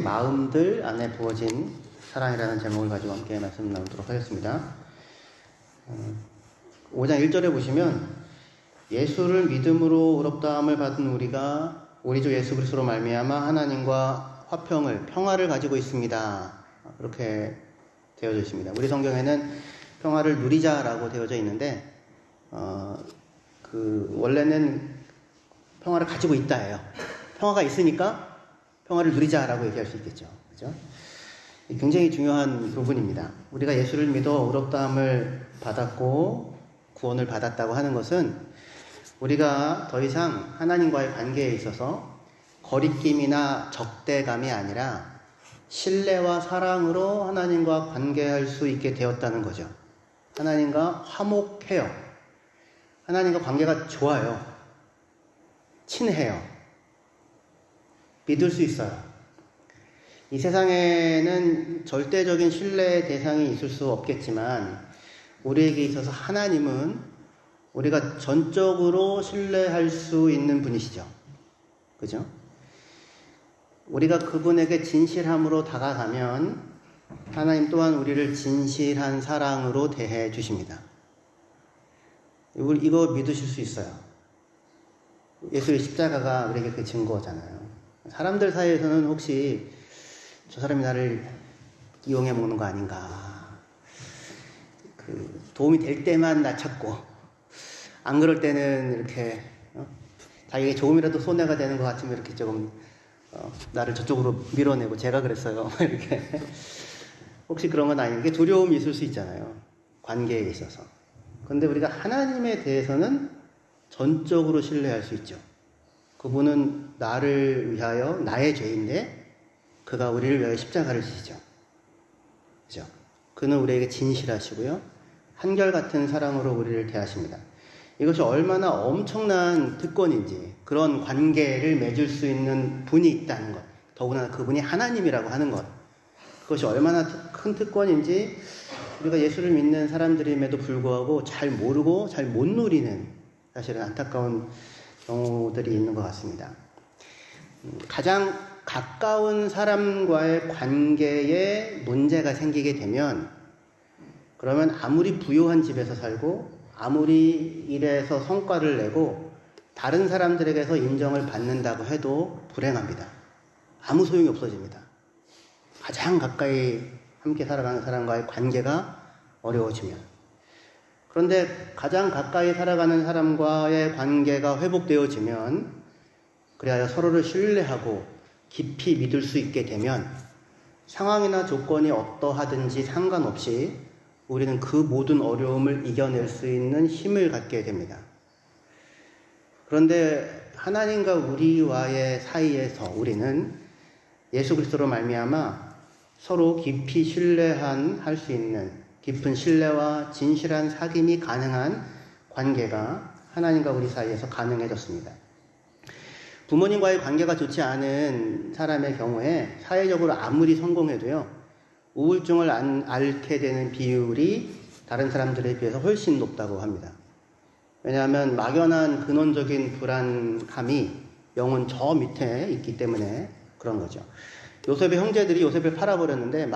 마음들 안에 부어진 사랑이라는 제목을 가지고 함께 말씀 나누도록 하겠습니다. 5장 1절에 보시면 예수를 믿음으로 의롭다함을 받은 우리가 우리 주 예수 그리스도로 말미암아 하나님과 평화를 가지고 있습니다. 그렇게 되어져 있습니다. 우리 성경에는 평화를 누리자라고 되어져 있는데 원래는 평화를 가지고 있다예요. 평화가 있으니까 평화를 누리자라고 얘기할 수 있겠죠. 그죠? 굉장히 중요한 부분입니다. 우리가 예수를 믿어 의롭다함을 받았고 구원을 받았다고 하는 것은 우리가 더 이상 하나님과의 관계에 있어서 거리낌이나 적대감이 아니라 신뢰와 사랑으로 하나님과 관계할 수 있게 되었다는 거죠. 하나님과 화목해요. 하나님과 관계가 좋아요. 친해요. 믿을 수 있어요. 이 세상에는 절대적인 신뢰의 대상이 있을 수 없겠지만 우리에게 있어서 하나님은 우리가 전적으로 신뢰할 수 있는 분이시죠. 그죠? 우리가 그분에게 진실함으로 다가가면 하나님 또한 우리를 진실한 사랑으로 대해 주십니다. 이거 믿으실 수 있어요. 예수의 십자가가 우리에게 그 증거잖아요. 사람들 사이에서는 혹시 저 사람이 나를 이용해 먹는 거 아닌가, 도움이 될 때만 나 찾고 안 그럴 때는 이렇게 자기에게 조금이라도 손해가 되는 것 같으면 이렇게 조금 나를 저쪽으로 밀어내고, 제가 그랬어요. 이렇게 혹시 그런 건 아닌게 두려움이 있을 수 있잖아요, 관계에 있어서. 그런데 우리가 하나님에 대해서는 전적으로 신뢰할 수 있죠. 그분은 나를 위하여, 나의 죄인데 그가 우리를 위하여 십자가를 지시죠. 그죠? 그는 우리에게 진실하시고요, 한결같은 사랑으로 우리를 대하십니다. 이것이 얼마나 엄청난 특권인지, 그런 관계를 맺을 수 있는 분이 있다는 것, 더구나 그분이 하나님이라고 하는 것, 그것이 얼마나 큰 특권인지 우리가 예수를 믿는 사람들임에도 불구하고 잘 모르고 잘 못 누리는, 사실은 안타까운 경우들이 있는 것 같습니다. 가장 가까운 사람과의 관계에 문제가 생기게 되면, 그러면 아무리 부유한 집에서 살고 아무리 일에서 성과를 내고 다른 사람들에게서 인정을 받는다고 해도 불행합니다. 아무 소용이 없어집니다. 가장 가까이 함께 살아가는 사람과의 관계가 어려워지면. 그런데 가장 가까이 살아가는 사람과의 관계가 회복되어지면, 그래야 서로를 신뢰하고 깊이 믿을 수 있게 되면 상황이나 조건이 어떠하든지 상관없이 우리는 그 모든 어려움을 이겨낼 수 있는 힘을 갖게 됩니다. 그런데 하나님과 우리와의 사이에서 우리는 예수 그리스도로 말미암아 서로 깊이 신뢰할 수 있는, 깊은 신뢰와 진실한 사귐이 가능한 관계가 하나님과 우리 사이에서 가능해졌습니다. 부모님과의 관계가 좋지 않은 사람의 경우에 사회적으로 아무리 성공해도요, 우울증을 앓게 되는 비율이 다른 사람들에 비해서 훨씬 높다고 합니다. 왜냐하면 막연한 근원적인 불안감이 영혼 저 밑에 있기 때문에 그런 거죠. 요셉의 형제들이 요셉을 팔아버렸는데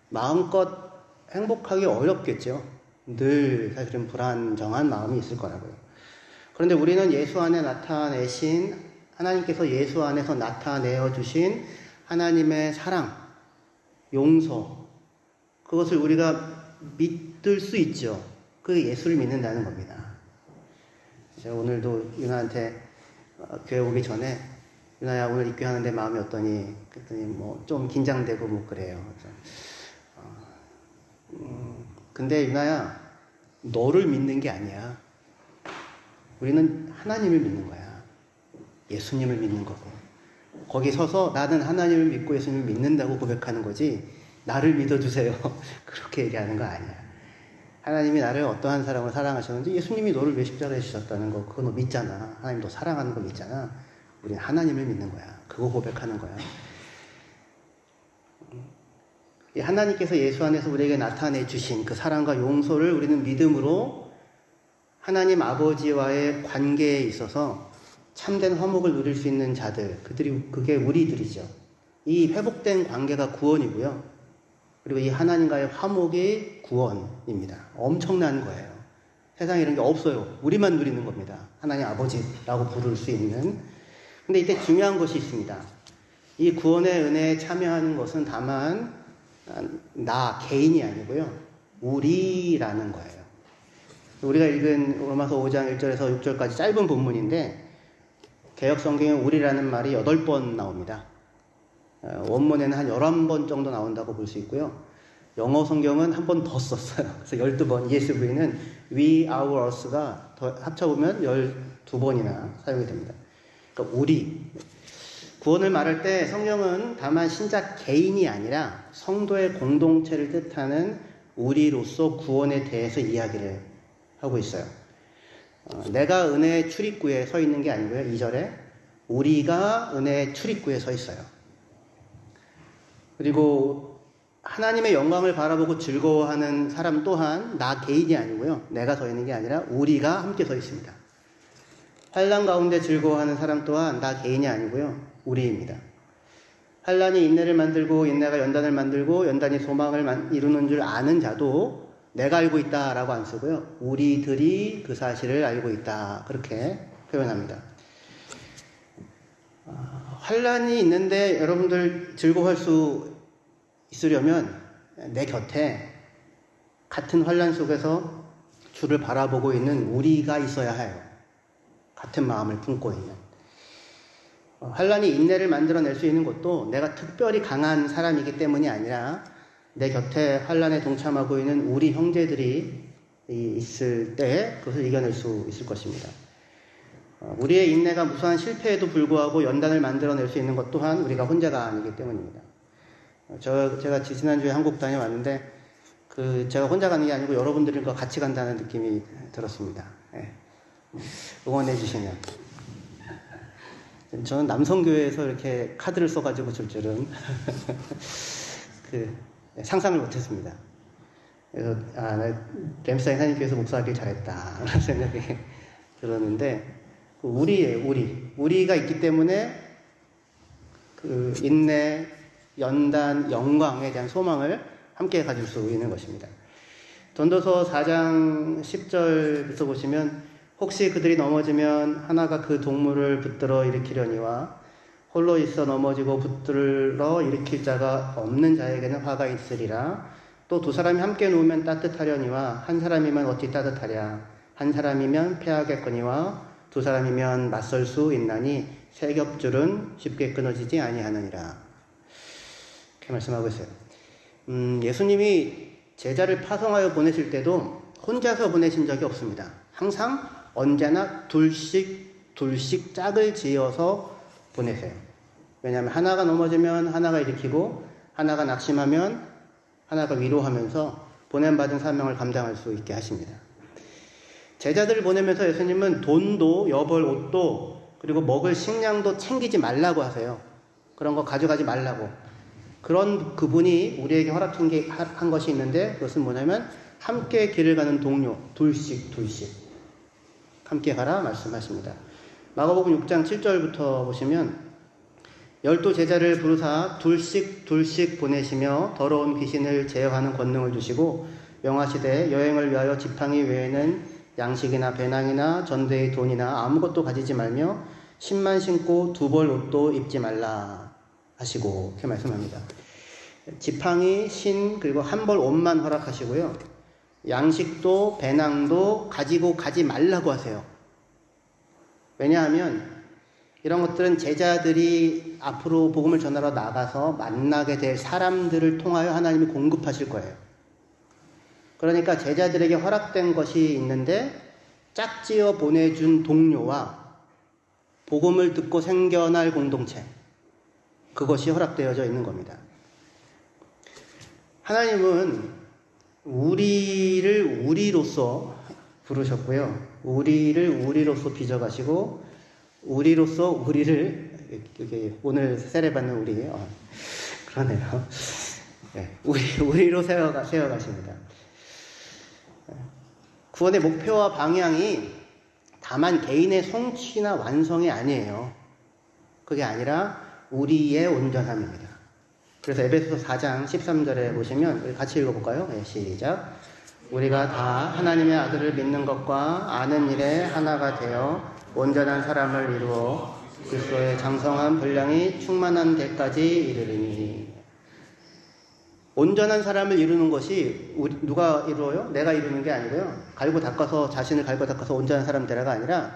마음껏 행복하기 어렵겠죠. 늘 사실은 불안정한 마음이 있을 거라고요. 그런데 우리는 예수 안에 나타내신, 하나님께서 예수 안에서 나타내어 주신 하나님의 사랑, 용서, 그것을 우리가 믿을 수 있죠. 그게 예수를 믿는다는 겁니다. 제가 오늘도 유나한테 교회 오기 전에, 유나야 오늘 입교하는데 마음이 어떠니? 그랬더니 뭐 좀 긴장되고 뭐 그래요. 근데 유나야, 너를 믿는 게 아니야. 우리는 하나님을 믿는 거야. 예수님을 믿는 거고. 거기 서서 나는 하나님을 믿고 예수님을 믿는다고 고백하는 거지, 나를 믿어주세요 그렇게 얘기하는 거 아니야. 하나님이 나를 어떠한 사람으로 사랑하셨는지, 예수님이 너를 왜 십자가에 지셨다는 거, 그거 너 믿잖아. 하나님 너 사랑하는 거 믿잖아. 우리는 하나님을 믿는 거야. 그거 고백하는 거야. 하나님께서 예수 안에서 우리에게 나타내 주신 그 사랑과 용서를 우리는 믿음으로 하나님 아버지와의 관계에 있어서 참된 화목을 누릴 수 있는 자들, 그게 우리들이죠. 이 회복된 관계가 구원이고요. 그리고 이 하나님과의 화목이 구원입니다. 엄청난 거예요. 세상에 이런 게 없어요. 우리만 누리는 겁니다. 하나님 아버지라고 부를 수 있는. 근데 이때 중요한 것이 있습니다. 이 구원의 은혜에 참여하는 것은 다만 나 개인이 아니고요. 우리라는 거예요. 우리가 읽은 로마서 5장 1절에서 6절까지 짧은 본문인데 개역 성경에 우리라는 말이 8번 나옵니다. 원문에는 한 11번 정도 나온다고 볼 수 있고요. 영어 성경은 한 번 더 썼어요. 그래서 12번, ESV는 we, our, us가 합쳐보면 12번이나 사용이 됩니다. 그러니까 우리. 구원을 말할 때 성경은 다만 신자 개인이 아니라 성도의 공동체를 뜻하는 우리로서 구원에 대해서 이야기를 하고 있어요. 내가 은혜의 출입구에 서 있는 게 아니고요. 2절에 우리가 은혜의 출입구에 서 있어요. 그리고 하나님의 영광을 바라보고 즐거워하는 사람 또한 나 개인이 아니고요. 내가 서 있는 게 아니라 우리가 함께 서 있습니다. 환난 가운데 즐거워하는 사람 또한 나 개인이 아니고요. 우리입니다. 환난이 인내를 만들고 인내가 연단을 만들고 연단이 소망을 이루는 줄 아는 자도 내가 알고 있다라고 안 쓰고요. 우리들이 그 사실을 알고 있다. 그렇게 표현합니다. 환난이 있는데 여러분들 즐거워할 수 있으려면 내 곁에 같은 환난 속에서 주를 바라보고 있는 우리가 있어야 해요. 같은 마음을 품고 있는. 환난이 인내를 만들어낼 수 있는 것도 내가 특별히 강한 사람이기 때문이 아니라 내 곁에 환난에 동참하고 있는 우리 형제들이 있을 때 그것을 이겨낼 수 있을 것입니다. 우리의 인내가 무수한 실패에도 불구하고 연단을 만들어낼 수 있는 것 또한 우리가 혼자가 아니기 때문입니다. 제가 지난주에 한국 다녀왔는데 제가 혼자 가는 게 아니고 여러분들과 같이 간다는 느낌이 들었습니다. 네. 응원해 주시면. 저는 남성교회에서 이렇게 카드를 써가지고 줄 줄은 상상을 못했습니다. 그래서 램스타인 하나님께서 목사하길 잘했다 라는 생각이 들었는데 우리예요. 우리가 있기 때문에 인내, 연단, 영광에 대한 소망을 함께 가질 수 있는 것입니다. 전도서 4장 10절부터 보시면 혹시 그들이 넘어지면 하나가 그 동물을 붙들어 일으키려니와 홀로 있어 넘어지고 붙들어 일으킬 자가 없는 자에게는 화가 있으리라. 또 두 사람이 함께 누우면 따뜻하려니와 한 사람이면 어찌 따뜻하랴. 한 사람이면 패하겠거니와 두 사람이면 맞설 수 있나니 세 겹줄은 쉽게 끊어지지 아니하느니라. 이렇게 말씀하고 있어요. 예수님이 제자를 파송하여 보내실 때도 혼자서 보내신 적이 없습니다. 항상 언제나 둘씩 짝을 지어서 보내세요. 왜냐하면 하나가 넘어지면 하나가 일으키고 하나가 낙심하면 하나가 위로하면서 보냄받은 사명을 감당할 수 있게 하십니다. 제자들을 보내면서 예수님은 돈도 여벌 옷도 그리고 먹을 식량도 챙기지 말라고 하세요. 그런 거 가져가지 말라고. 그런 그분이 우리에게 허락한 것이 있는데 그것은 뭐냐면 함께 길을 가는 동료 둘씩 함께 가라 말씀하십니다. 마가복음 6장 7절부터 보시면 12 제자를 부르사 둘씩 보내시며 더러운 귀신을 제어하는 권능을 주시고 명하시되 여행을 위하여 지팡이 외에는 양식이나 배낭이나 전대의 돈이나 아무것도 가지지 말며 신만 신고 두 벌 옷도 입지 말라 하시고 이렇게 말씀합니다. 지팡이, 신 그리고 한 벌 옷만 허락하시고요. 양식도 배낭도 가지고 가지 말라고 하세요. 왜냐하면 이런 것들은 제자들이 앞으로 복음을 전하러 나가서 만나게 될 사람들을 통하여 하나님이 공급하실 거예요. 그러니까 제자들에게 허락된 것이 있는데 짝지어 보내준 동료와 복음을 듣고 생겨날 공동체, 그것이 허락되어져 있는 겁니다. 하나님은 우리를 우리로서 부르셨고요. 우리를 우리로서 빚어가시고 우리로서 우리를 오늘 세례받는 우리 그러네요. 네, 우리로 세워가십니다. 구원의 목표와 방향이 다만 개인의 성취나 완성이 아니에요. 그게 아니라 우리의 온전함입니다. 그래서 에베소서 4장 13절에 보시면 우리 같이 읽어볼까요? 네, 시작. 우리가 다 하나님의 아들을 믿는 것과 아는 일에 하나가 되어 온전한 사람을 이루어 그리스도의 장성한 분량이 충만한 데까지 이르리니. 온전한 사람을 이루는 것이 누가 이루어요? 내가 이루는 게 아니고요. 자신을 갈고 닦아서 온전한 사람 되라가 아니라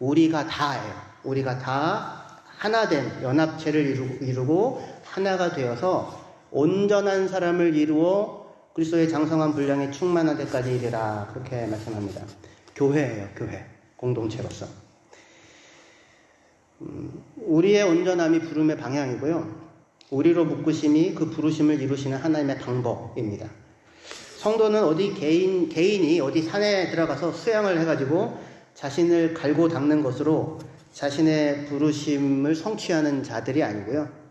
우리가 다예요. 우리가 다 하나된 연합체를 이루고 하나가 되어서 온전한 사람을 이루어 그리스도의 장성한 분량이 충만한 데까지 이르라. 그렇게 말씀합니다. 교회예요. 교회. 공동체로서. 우리의 온전함이 부름의 방향이고요. 우리로 묶으심이 그 부르심을 이루시는 하나님의 방법입니다. 성도는 개인이 어디 산에 들어가서 수양을 해가지고 자신을 갈고 닦는 것으로 자신의 부르심을 성취하는 자들이 아니고요.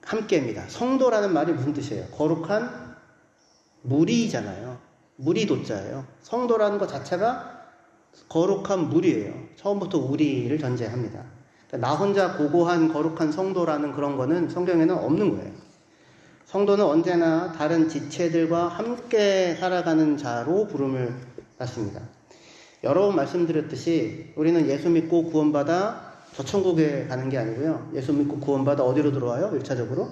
함께입니다. 성도라는 말이 무슨 뜻이에요? 거룩한 무리잖아요. 무리도자예요. 성도라는 것 자체가 거룩한 무리예요. 처음부터 우리를 전제합니다. 그러니까 나 혼자 고고한 거룩한 성도라는 그런 거는 성경에는 없는 거예요. 성도는 언제나 다른 지체들과 함께 살아가는 자로 부름을 받습니다. 여러 번 말씀드렸듯이 우리는 예수 믿고 구원받아 저 천국에 가는 게 아니고요. 예수 믿고 구원받아 어디로 들어와요? 1차적으로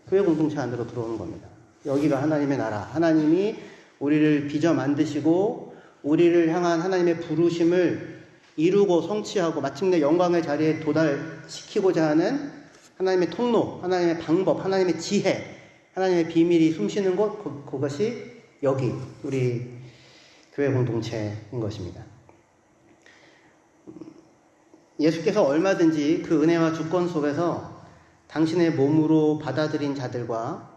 교회 공동체 안으로 들어오는 겁니다. 여기가 하나님의 나라. 하나님이 우리를 빚어 만드시고 우리를 향한 하나님의 부르심을 이루고 성취하고 마침내 영광의 자리에 도달시키고자 하는 하나님의 통로, 하나님의 방법, 하나님의 지혜, 하나님의 비밀이 숨쉬는 곳, 그것이 여기 우리 교회 공동체인 것입니다. 예수께서 얼마든지 그 은혜와 주권 속에서 당신의 몸으로 받아들인 자들과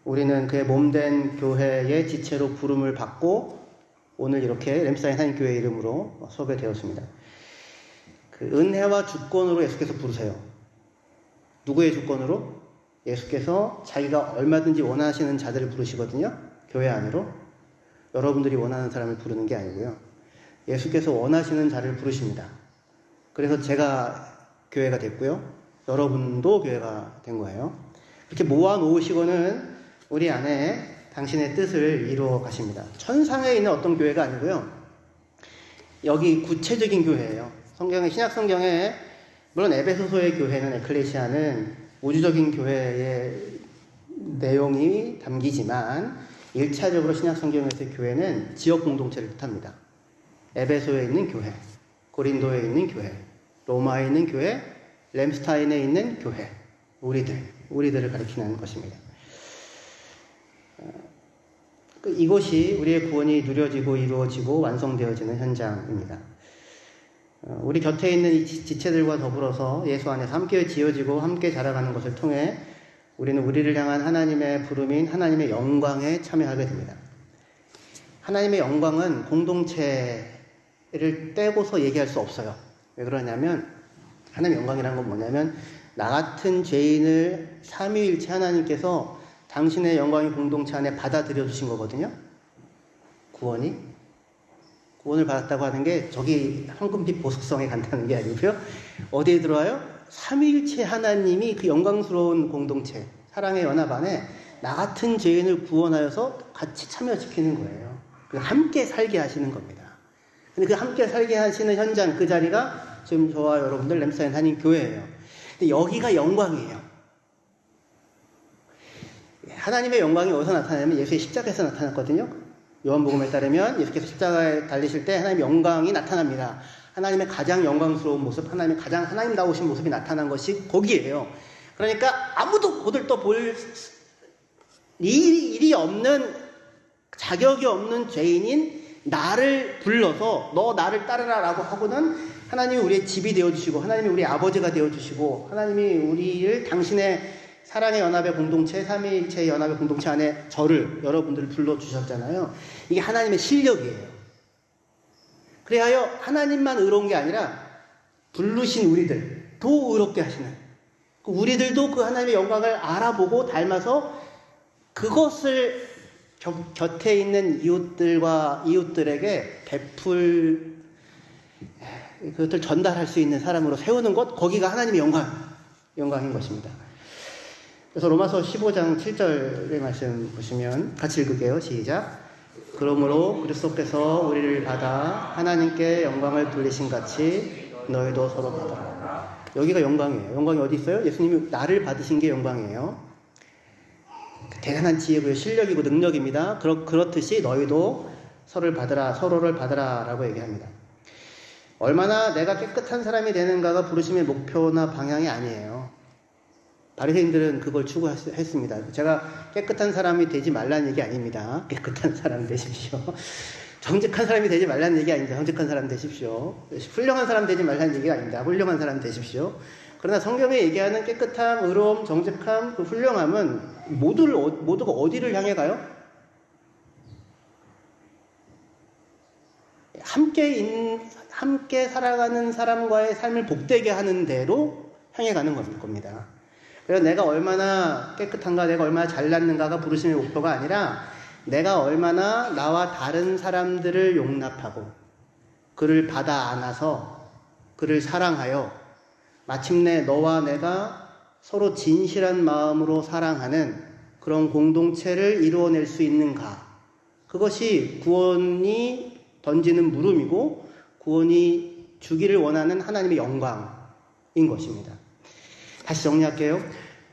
우리는 그의 몸된 교회의 지체로 부름을 받고 오늘 이렇게 램사인 하나님교회 이름으로 소개되었습니다. 그 은혜와 주권으로 예수께서 부르세요. 누구의 주권으로? 예수께서 자기가 얼마든지 원하시는 자들을 부르시거든요. 교회 안으로. 여러분들이 원하는 사람을 부르는 게 아니고요. 예수께서 원하시는 자를 부르십니다. 그래서 제가 교회가 됐고요. 여러분도 교회가 된 거예요. 이렇게 모아놓으시고는 우리 안에 당신의 뜻을 이루어 가십니다. 천상에 있는 어떤 교회가 아니고요. 여기 구체적인 교회예요. 신약 성경에 물론 에베소서의 교회는 에클레시아는 우주적인 교회의 내용이 담기지만 1차적으로 신약 성경에서의 교회는 지역 공동체를 뜻합니다. 에베소에 있는 교회, 고린도에 있는 교회, 로마에 있는 교회, 램스타인에 있는 교회, 우리들을 가리키는 것입니다. 이것이 우리의 구원이 누려지고 이루어지고 완성되어지는 현장입니다. 우리 곁에 있는 이 지체들과 더불어서 예수 안에서 함께 지어지고 함께 자라가는 것을 통해 우리는 우리를 향한 하나님의 부름인 하나님의 영광에 참여하게 됩니다. 하나님의 영광은 공동체를 떼고서 얘기할 수 없어요. 왜 그러냐면 하나님의 영광이라는 건 뭐냐면 나 같은 죄인을 삼위일체 하나님께서 당신의 영광의 공동체 안에 받아들여 주신 거거든요. 구원을 받았다고 하는 게 저기 황금빛 보석성에 간다는 게 아니고요. 어디에 들어와요? 삼위일체 하나님이 그 영광스러운 공동체, 사랑의 연합 안에 나 같은 죄인을 구원하여서 같이 참여시키는 거예요. 함께 살게 하시는 겁니다. 근데 그 함께 살게 하시는 현장, 그 자리가 지금 저와 여러분들 램사인 하나님 교회예요. 근데 여기가 영광이에요. 하나님의 영광이 어디서 나타나냐면 예수의 십자가에서 나타났거든요. 요한복음에 따르면 예수께서 십자가에 달리실 때 하나님의 영광이 나타납니다. 하나님의 가장 영광스러운 모습, 하나님의 가장 하나님다우신 모습이 나타난 것이 거기에요. 그러니까 아무도 거들떠 볼 일이 없는, 자격이 없는 죄인인 나를 불러서 너 나를 따르라 라고 하고는 하나님이 우리의 집이 되어주시고 하나님이 우리의 아버지가 되어주시고 하나님이 우리를 당신의 사랑의 연합의 공동체, 삼위일체의 연합의 공동체 안에 여러분들을 불러주셨잖아요. 이게 하나님의 실력이에요. 그래야 하나님만 의로운 게 아니라 부르신 우리들도 의롭게 하시는, 우리들도 그 하나님의 영광을 알아보고 닮아서 그것을 곁에 있는 이웃들에게 그것을 전달할 수 있는 사람으로 세우는 것, 거기가 하나님의 영광인 것입니다. 그래서 로마서 15장 7절의 말씀 보시면 같이 읽을게요. 시작. 그러므로 그리스도께서 우리를 받아 하나님께 영광을 돌리신 같이 너희도 서로 받아라. 여기가 영광이에요. 영광이 어디 있어요? 예수님이 나를 받으신 게 영광이에요. 대단한 지혜고 실력이고 능력입니다. 그렇듯이 너희도 서로를 받으라 라고 얘기합니다. 얼마나 내가 깨끗한 사람이 되는가가 부르심의 목표나 방향이 아니에요. 바리새인들은 그걸 추구했습니다. 제가 깨끗한 사람이 되지 말라는 얘기 아닙니다. 깨끗한 사람 되십시오. 정직한 사람이 되지 말라는 얘기 아닙니다. 정직한 사람 되십시오. 훌륭한 사람 되지 말라는 얘기가 아닙니다. 훌륭한 사람 되십시오. 그러나 성경에 얘기하는 깨끗함, 의로움, 정직함, 그 훌륭함은 모두가 어디를 향해 가요? 함께 살아가는 사람과의 삶을 복되게 하는 대로 향해 가는 겁니다. 그래서 내가 얼마나 깨끗한가, 내가 얼마나 잘났는가가 부르심의 목표가 아니라 내가 얼마나 나와 다른 사람들을 용납하고 그를 받아 안아서 그를 사랑하여 마침내 너와 내가 서로 진실한 마음으로 사랑하는 그런 공동체를 이루어낼 수 있는가. 그것이 구원이 던지는 물음이고 구원이 주기를 원하는 하나님의 영광인 것입니다. 다시 정리할게요.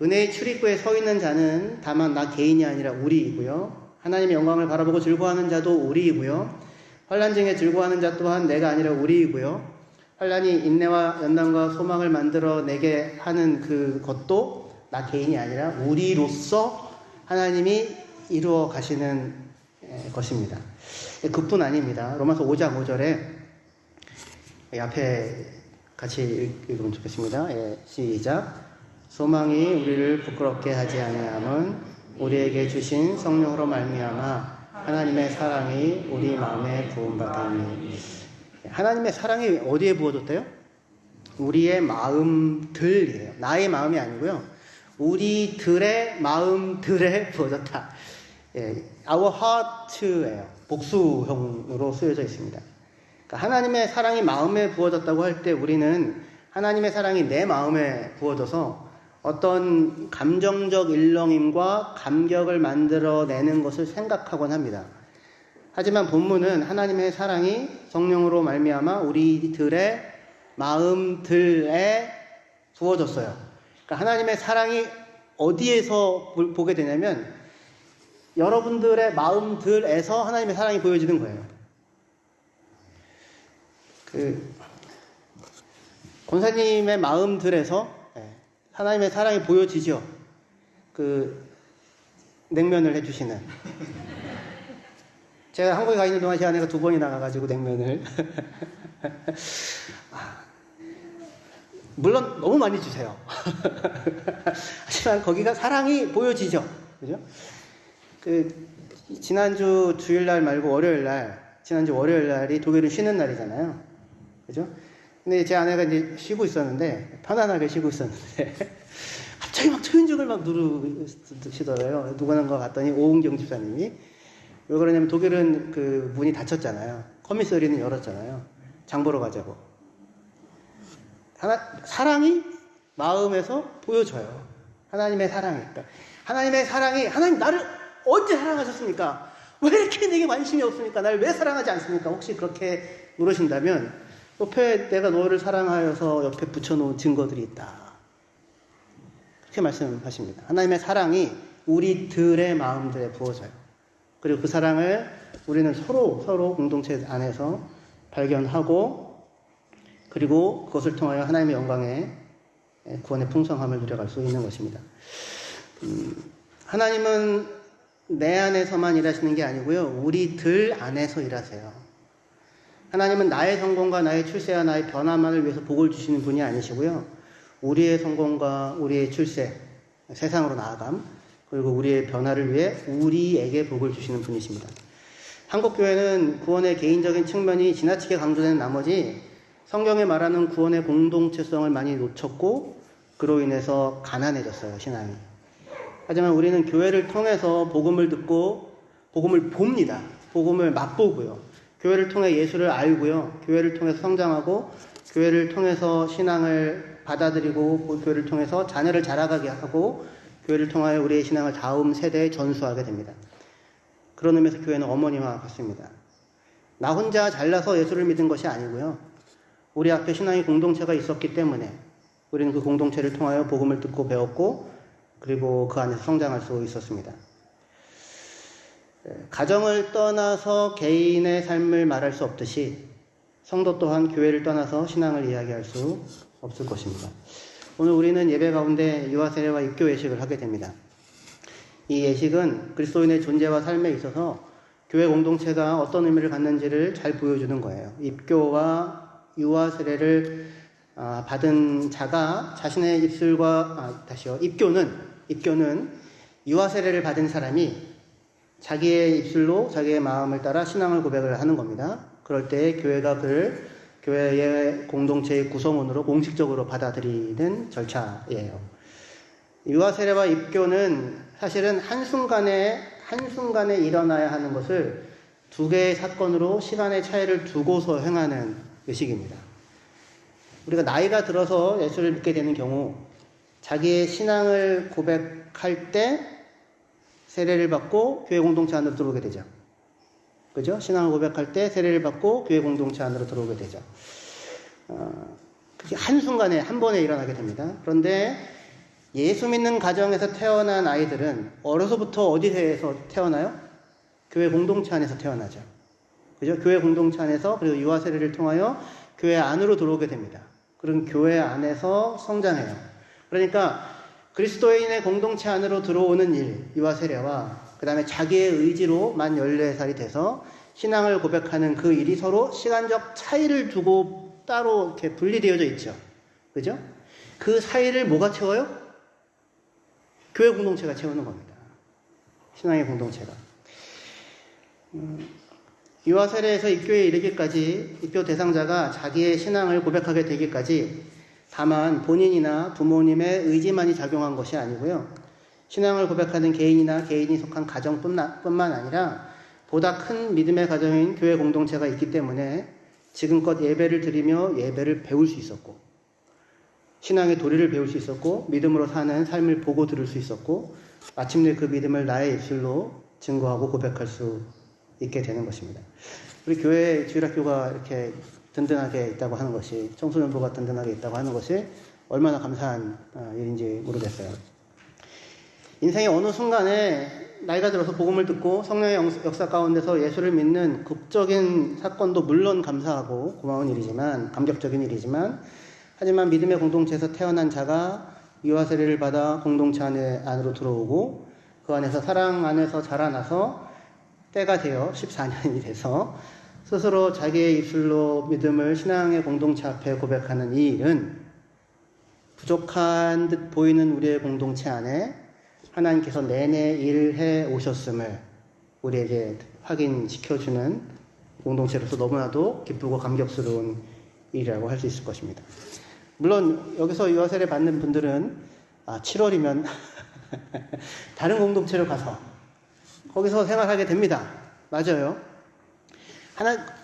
은혜의 출입구에 서 있는 자는 다만 나 개인이 아니라 우리이고요. 하나님의 영광을 바라보고 즐거워하는 자도 우리이고요. 환난 중에 즐거워하는 자 또한 내가 아니라 우리이고요. 환난이 인내와 연단과 소망을 만들어내게 하는 그것도 나 개인이 아니라 우리로서 하나님이 이루어 가시는 것입니다. 그뿐 아닙니다. 로마서 5장 5절에 앞에 같이 읽으면 좋겠습니다. 시작. 소망이 우리를 부끄럽게 하지 아니함은 우리에게 주신 성령으로 말미암아 하나님의 사랑이 우리 마음에 부음받으니. 하나님의 사랑이 어디에 부어졌대요? 우리의 마음들이에요. 나의 마음이 아니고요. 우리들의 마음들에 부어졌다. Our heart예요. 복수형으로 쓰여져 있습니다. 그러니까 하나님의 사랑이 마음에 부어졌다고 할 때 우리는 하나님의 사랑이 내 마음에 부어져서 어떤 감정적 일렁임과 감격을 만들어내는 것을 생각하곤 합니다. 하지만 본문은 하나님의 사랑이 성령으로 말미암아 우리들의 마음들에 부어졌어요. 그러니까 하나님의 사랑이 어디에서 보게 되냐면 여러분들의 마음들에서 하나님의 사랑이 보여지는 거예요. 권사님의 마음들에서 하나님의 사랑이 보여지죠. 냉면을 해주시는. 제가 한국에 가 있는 동안 제 아내가 2번이나 가가지고 냉면을. 물론 너무 많이 주세요. 하지만 거기가 사랑이 보여지죠. 그죠? 지난주 주일날 말고 월요일날, 지난주 월요일날이 독일은 쉬는 날이잖아요. 그죠? 근데 제 아내가 이제 쉬고 있었는데, 편안하게 쉬고 있었는데, 갑자기 막 초인종을 막 누르시더래요. 누구는 거 같더니 오은경 집사님이. 왜 그러냐면 독일은 문이 닫혔잖아요. 커미서리는 열었잖아요. 장 보러 가자고. 사랑이 마음에서 보여져요. 하나님의 사랑이. 그러니까 하나님의 사랑이, 하나님 나를 언제 사랑하셨습니까? 왜 이렇게 내게 관심이 없습니까? 나를 왜 사랑하지 않습니까? 혹시 그렇게 물으신다면 옆에 내가 너를 사랑하여서 옆에 붙여놓은 증거들이 있다. 그렇게 말씀하십니다. 하나님의 사랑이 우리들의 마음들에 부어져요. 그리고 그 사랑을 우리는 서로 공동체 안에서 발견하고 그리고 그것을 통하여 하나님의 영광에 구원의 풍성함을 누려갈 수 있는 것입니다. 하나님은 내 안에서만 일하시는 게 아니고요. 우리들 안에서 일하세요. 하나님은 나의 성공과 나의 출세와 나의 변화만을 위해서 복을 주시는 분이 아니시고요. 우리의 성공과 우리의 출세, 세상으로 나아감, 그리고 우리의 변화를 위해 우리에게 복을 주시는 분이십니다. 한국교회는 구원의 개인적인 측면이 지나치게 강조되는 나머지 성경에 말하는 구원의 공동체성을 많이 놓쳤고 그로 인해서 가난해졌어요, 신앙이. 하지만 우리는 교회를 통해서 복음을 듣고 복음을 봅니다. 복음을 맛보고요. 교회를 통해 예수를 알고요. 교회를 통해서 성장하고 교회를 통해서 신앙을 받아들이고 교회를 통해서 자녀를 자라가게 하고 교회를 통하여 우리의 신앙을 다음 세대에 전수하게 됩니다. 그런 의미에서 교회는 어머니와 같습니다. 나 혼자 잘나서 예수를 믿은 것이 아니고요. 우리 앞에 신앙의 공동체가 있었기 때문에 우리는 그 공동체를 통하여 복음을 듣고 배웠고 그리고 그 안에서 성장할 수 있었습니다. 가정을 떠나서 개인의 삶을 말할 수 없듯이 성도 또한 교회를 떠나서 신앙을 이야기할 수 없을 것입니다. 오늘 우리는 예배 가운데 유아 세례와 입교 예식을 하게 됩니다. 이 예식은 그리스도인의 존재와 삶에 있어서 교회 공동체가 어떤 의미를 갖는지를 잘 보여주는 거예요. 입교와 유아 세례를 받은 자가 자신의 입술과 입교는 유아 세례를 받은 사람이 자기의 입술로 자기의 마음을 따라 신앙을 고백을 하는 겁니다. 그럴 때 교회가 그를 교회의 공동체의 구성원으로 공식적으로 받아들이는 절차예요. 유아 세례와 입교는 사실은 한순간에 일어나야 하는 것을 두 개의 사건으로 시간의 차이를 두고서 행하는 의식입니다. 우리가 나이가 들어서 예수를 믿게 되는 경우 자기의 신앙을 고백할 때 세례를 받고 교회 공동체 안으로 들어오게 되죠. 그죠? 신앙을 고백할 때 세례를 받고 교회 공동체 안으로 들어오게 되죠. 그게 한순간에 한 번에 일어나게 됩니다. 그런데 예수 믿는 가정에서 태어난 아이들은 어려서부터 어디에서 태어나요? 교회 공동체 안에서 태어나죠. 그죠? 교회 공동체 안에서 그리고 유아 세례를 통하여 교회 안으로 들어오게 됩니다. 그럼 교회 안에서 성장해요. 그러니까 그리스도인의 공동체 안으로 들어오는 일, 유아 세례와 그 다음에 자기의 의지로 만 14살이 돼서 신앙을 고백하는 그 일이 서로 시간적 차이를 두고 따로 이렇게 분리되어져 있죠. 그죠? 그 사이를 뭐가 채워요? 교회 공동체가 채우는 겁니다. 신앙의 공동체가. 유아 세례에서 입교에 이르기까지 입교 대상자가 자기의 신앙을 고백하게 되기까지 다만 본인이나 부모님의 의지만이 작용한 것이 아니고요. 신앙을 고백하는 개인이나 개인이 속한 가정뿐만 아니라 보다 큰 믿음의 가정인 교회 공동체가 있기 때문에 지금껏 예배를 드리며 예배를 배울 수 있었고 신앙의 도리를 배울 수 있었고 믿음으로 사는 삶을 보고 들을 수 있었고 마침내 그 믿음을 나의 입술로 증거하고 고백할 수 있게 되는 것입니다. 우리 교회 주일학교가 이렇게 든든하게 있다고 하는 것이 청소년부가 든든하게 있다고 하는 것이 얼마나 감사한 일인지 모르겠어요. 인생의 어느 순간에 나이가 들어서 복음을 듣고 성령의 역사 가운데서 예수를 믿는 극적인 사건도 물론 감사하고 고마운 일이지만 감격적인 일이지만 하지만 믿음의 공동체에서 태어난 자가 유아 세례를 받아 공동체 안으로 들어오고 그 안에서 사랑 안에서 자라나서 때가 되어 14년이 돼서 스스로 자기의 입술로 믿음을 신앙의 공동체 앞에 고백하는 이 일은 부족한 듯 보이는 우리의 공동체 안에 하나님께서 내내 일해 오셨음을 우리에게 확인시켜주는 공동체로서 너무나도 기쁘고 감격스러운 일이라고 할 수 있을 것입니다. 물론 여기서 유아 세례 받는 분들은 7월이면 다른 공동체로 가서 거기서 생활하게 됩니다. 맞아요.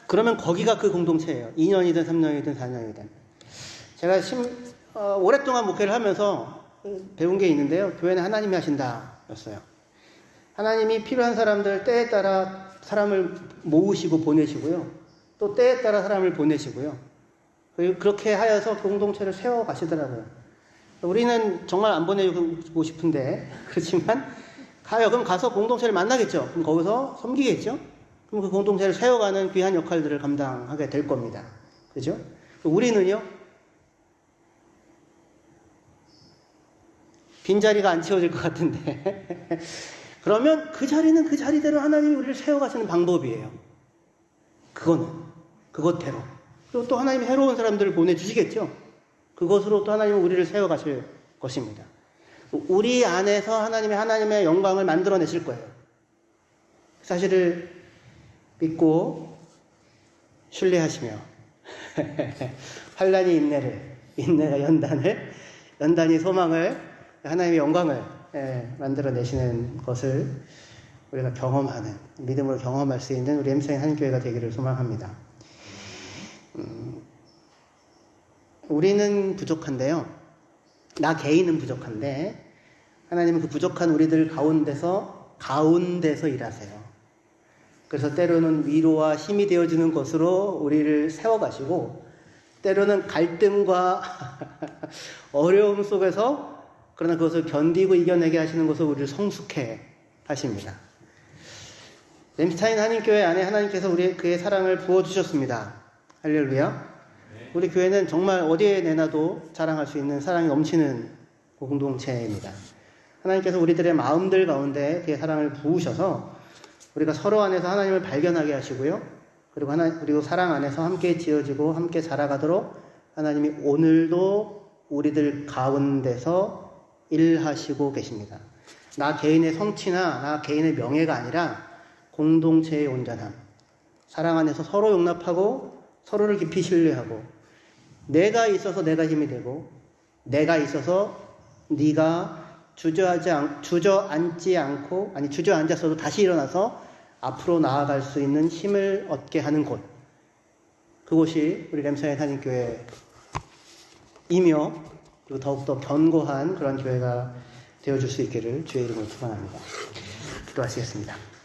그러면 거기가 그 공동체예요. 2년이든 3년이든 4년이든. 제가 오랫동안 목회를 하면서 배운 게 있는데요. 교회는 하나님이 하신다 였어요. 하나님이 필요한 사람들 때에 따라 사람을 모으시고 보내시고요. 또 때에 따라 사람을 보내시고요. 그렇게 하여서 공동체를 세워 가시더라고요. 우리는 정말 안 보내고 싶은데 그렇지만 그럼 가서 공동체를 만나겠죠. 그럼 거기서 섬기겠죠. 그럼 그 공동체를 세워가는 귀한 역할들을 감당하게 될 겁니다. 그죠? 우리는요, 빈자리가 안 채워질 것 같은데. 그러면 그 자리는 그 자리대로 하나님이 우리를 세워가시는 방법이에요. 그것대로. 그리고 또 하나님이 새로운 사람들을 보내주시겠죠. 그것으로 또 하나님은 우리를 세워가실 것입니다. 우리 안에서 하나님의 영광을 만들어내실 거예요. 사실을 믿고 신뢰하시며 환난이 인내가 연단이 소망을 하나님의 영광을 만들어내시는 것을 우리가 경험하는 믿음으로 경험할 수 있는 우리 엠사인 한교회가 되기를 소망합니다. 우리는 부족한데요. 나 개인은 부족한데 하나님은 그 부족한 우리들 가운데서 일하세요. 그래서 때로는 위로와 힘이 되어주는 것으로 우리를 세워가시고, 때로는 갈등과 어려움 속에서 그러나 그것을 견디고 이겨내게 하시는 것으로 우리를 성숙해 하십니다. 램스타인 한인교회 안에 하나님께서 그의 사랑을 부어주셨습니다. 할렐루야. 우리 교회는 정말 어디에 내놔도 자랑할 수 있는 사랑이 넘치는 공동체입니다. 하나님께서 우리들의 마음들 가운데 그의 사랑을 부으셔서 우리가 서로 안에서 하나님을 발견하게 하시고요. 그리고 사랑 안에서 함께 지어지고 함께 자라가도록 하나님이 오늘도 우리들 가운데서 일하시고 계십니다. 나 개인의 성취나 나 개인의 명예가 아니라 공동체의 온전함, 사랑 안에서 서로 용납하고 서로를 깊이 신뢰하고, 내가 있어서 내가 힘이 되고 내가 있어서 네가 주저앉았어도 다시 일어나서 앞으로 나아갈 수 있는 힘을 얻게 하는 곳, 그곳이 우리 램스타인 한인교회이며 그리고 더욱더 견고한 그런 교회가 되어줄 수 있기를 주의 이름으로 축원합니다. 기도하시겠습니다.